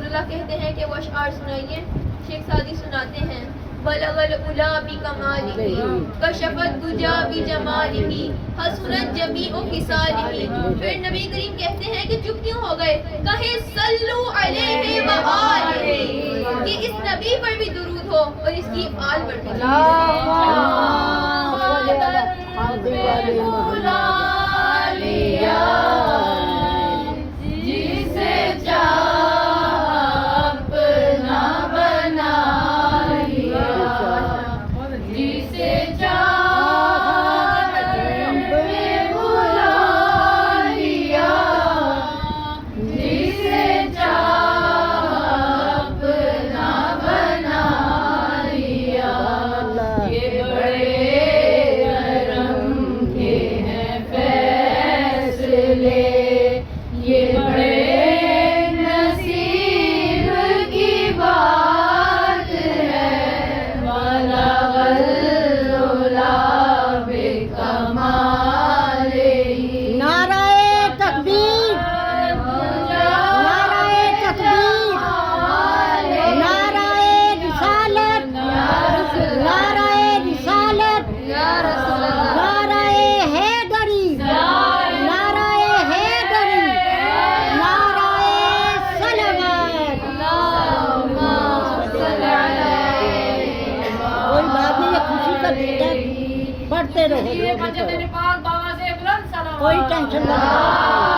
اللہ کہتے ہیں کہ وہ اشعار سنائیے. شیخ سعدی سناتے ہیں بلغ العلا بکمالہ کشف الدجا بجمالہ حسنت جمیع خصالہ. پھر نبی کریم کہتے ہیں کہ چپ کیوں ہو گئے؟ کہیں صلو علیہ وآلہ، کہ اس نبی پر بھی درود ہو اور اس کی آل پر بھی جسے چاہ اپنا بنا لیا، جسے چاہ بلا لیا، جسے چاہ اپنا بنا لیا. یہ بڑے کرم کے ہیں فیصلے، یہ بڑے نصیب کی بات ہے. بلغ العلا بکمالہ. نعرہ تکبیر، نعرہ تکبیر، نعرہ رسالت، نعرہ رسالت، نعرہ حیدری، نعرہ حیدری، نعرہ صلوات. کوئی بات نہیں، یہ خوشی کا دن ہے، پڑھتے رہو، کوئی ٹینشن نہیں.